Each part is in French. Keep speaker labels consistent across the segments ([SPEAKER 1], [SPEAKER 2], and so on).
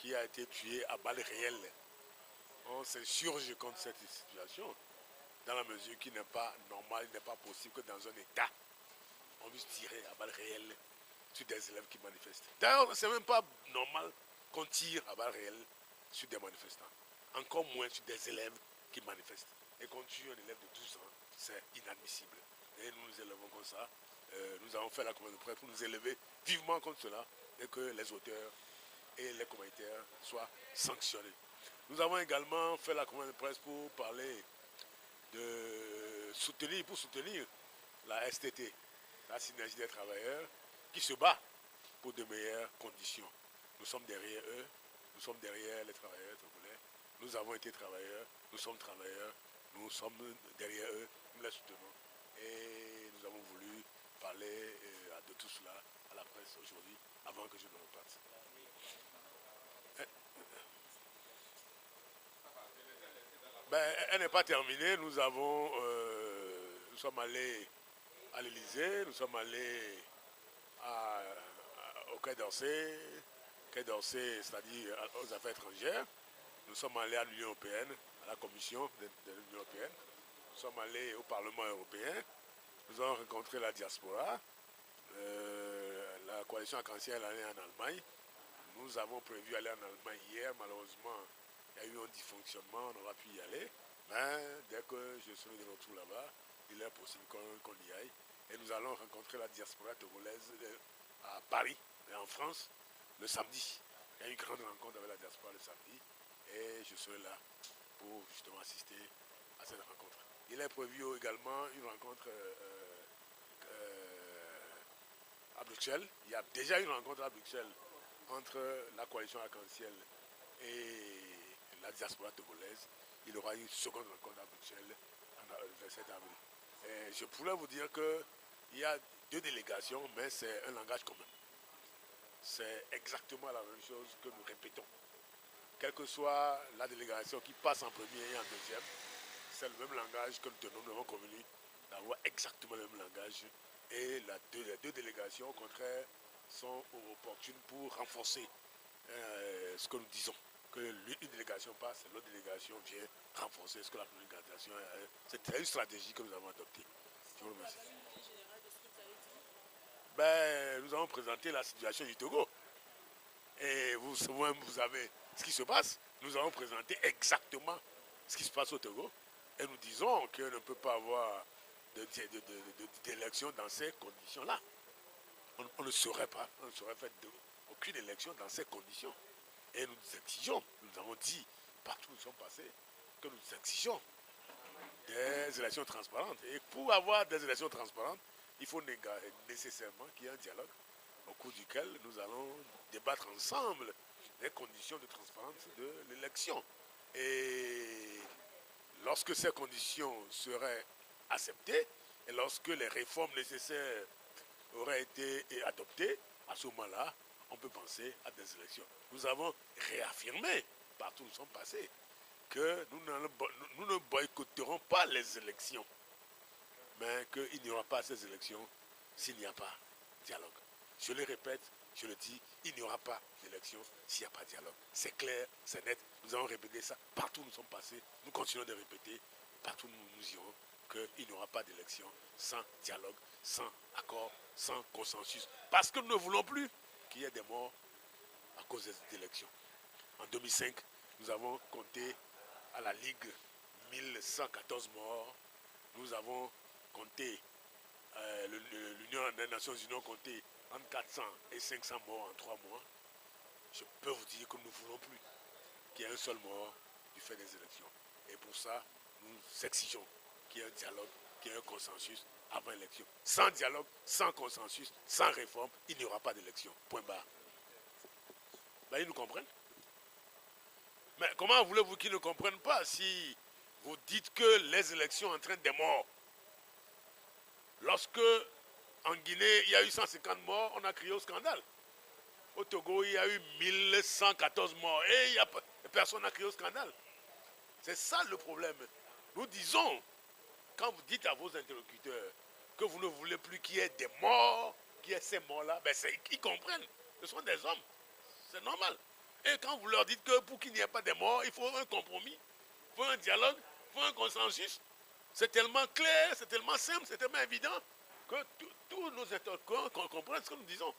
[SPEAKER 1] qui a été tué à balles réelles. On s'insurge contre cette situation, dans la mesure qu'il n'est pas normal, il n'est pas possible que dans un État, on puisse tirer à balles réelles sur des élèves qui manifestent. D'ailleurs, ce n'est même pas normal qu'on tire à balles réelles sur des manifestants. Encore moins sur des élèves qui manifestent. Et qu'on tue un élève de 12 ans, c'est inadmissible. Et nous nous élevons comme ça. Nous avons fait la conférence de presse pour nous élever vivement contre cela et que les auteurs et les commanditaires soient sanctionnés. Nous avons également fait la conférence de presse pour parler de soutenir la STT, la synergie des travailleurs, qui se bat pour de meilleures conditions. Nous sommes derrière eux, nous sommes derrière les travailleurs togolais. Nous avons été travailleurs, nous sommes travailleurs, nous sommes derrière eux, nous les soutenons. Et nous avons voulu parler de tout cela à la presse aujourd'hui, avant que je ne reparte. Elle n'est pas terminée. Nous sommes allés à l'Élysée, nous sommes allés au Quai d'Orsay, c'est-à-dire aux affaires étrangères. Nous sommes allés à l'Union européenne, à la Commission de l'Union européenne. Nous sommes allés au Parlement européen. Nous avons rencontré la diaspora. La coalition arc-en-ciel est allée en Allemagne. Nous avons prévu aller en Allemagne hier. Malheureusement, il y a eu un dysfonctionnement. On n'aura pu y aller. Mais dès que je serai de retour là-bas, il est possible qu'on y aille. Et nous allons rencontrer la diaspora togolaise à Paris et en France le samedi. Il y a eu une grande rencontre avec la diaspora le samedi. Et je serai là pour justement assister à cette rencontre. Il est prévu également une rencontre à Bruxelles. Il y a déjà une rencontre à Bruxelles entre la coalition arc-en-ciel et la diaspora togolaise. Il y aura une seconde rencontre à Bruxelles le 27 avril. Et je pourrais vous dire qu'il y a deux délégations, mais c'est un langage commun. C'est exactement la même chose que nous répétons. Quelle que soit la délégation qui passe en premier et en deuxième, c'est le même langage que nous tenons. Nous avons convenu d'avoir exactement le même langage. Et les deux délégations, au contraire, sont opportunes pour renforcer ce que nous disons. Que une délégation passe, l'autre délégation vient renforcer ce que la première délégation a. C'est une stratégie que nous avons adoptée. Je vous remercie. Nous avons présenté la situation du Togo. Et vous-même, vous savez ce qui se passe. Nous avons présenté exactement ce qui se passe au Togo. Et nous disons qu'on ne peut pas avoir d'élection dans ces conditions-là. On ne saurait pas, on ne saurait faire aucune élection dans ces conditions. Et nous exigeons, nous avons dit partout où nous sommes passés, que nous exigeons des élections transparentes. Et pour avoir des élections transparentes, il faut nécessairement qu'il y ait un dialogue au cours duquel nous allons débattre ensemble des conditions de transparence de l'élection. Et lorsque ces conditions seraient acceptées et lorsque les réformes nécessaires auraient été adoptées, à ce moment-là, on peut penser à des élections. Nous avons réaffirmé, partout où nous sommes passés, que nous ne boycotterons pas les élections, mais qu'il n'y aura pas ces élections s'il n'y a pas de dialogue. Je le répète, je le dis, il n'y aura pas d'élection s'il n'y a pas de dialogue. C'est clair, c'est net, nous avons répété ça partout où nous sommes passés, nous continuons de répéter, partout où nous irons, qu'il n'y aura pas d'élection sans dialogue, sans accord, sans consensus. Parce que nous ne voulons plus qu'il y ait des morts à cause des élections. En 2005, nous avons compté à la Ligue 1114 morts. Nous avons compté, l'Union des Nations Unies a compté entre 400 et 500 morts en 3 mois. Je peux vous dire que nous ne voulons plus qu'il y ait un seul mort du fait des élections. Et pour ça, nous exigeons qu'il y ait un dialogue, qu'il y ait un consensus avant l'élection. Sans dialogue, sans consensus, sans réforme, il n'y aura pas d'élection. Point barre. Ils nous comprennent. Mais comment voulez-vous qu'ils ne comprennent pas si vous dites que les élections entraînent des morts? Lorsque, en Guinée, il y a eu 150 morts, on a crié au scandale. Au Togo, il y a eu 1114 morts et personne n'a crié au scandale. C'est ça le problème. Nous disons, quand vous dites à vos interlocuteurs que vous ne voulez plus qu'il y ait des morts, qu'il y ait ces morts-là, ils comprennent. Ce sont des hommes. C'est normal. Et quand vous leur dites que pour qu'il n'y ait pas de morts, il faut un compromis, il faut un dialogue, il faut un consensus, c'est tellement clair, c'est tellement simple, c'est tellement évident que tous nos interlocuteurs comprennent ce que nous disons.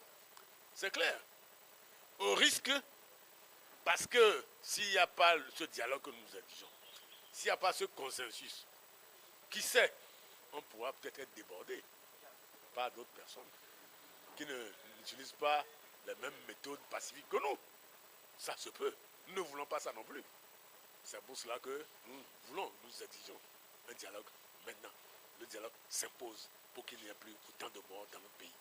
[SPEAKER 1] C'est clair. Au risque, parce que s'il n'y a pas ce dialogue que nous exigeons, s'il n'y a pas ce consensus, qui sait, on pourra peut-être être débordé par d'autres personnes qui n'utilisent pas les mêmes méthodes pacifiques que nous. Ça se peut. Nous ne voulons pas ça non plus. C'est pour cela que nous exigeons un dialogue maintenant. Le dialogue s'impose pour qu'il n'y ait plus autant de morts dans notre pays.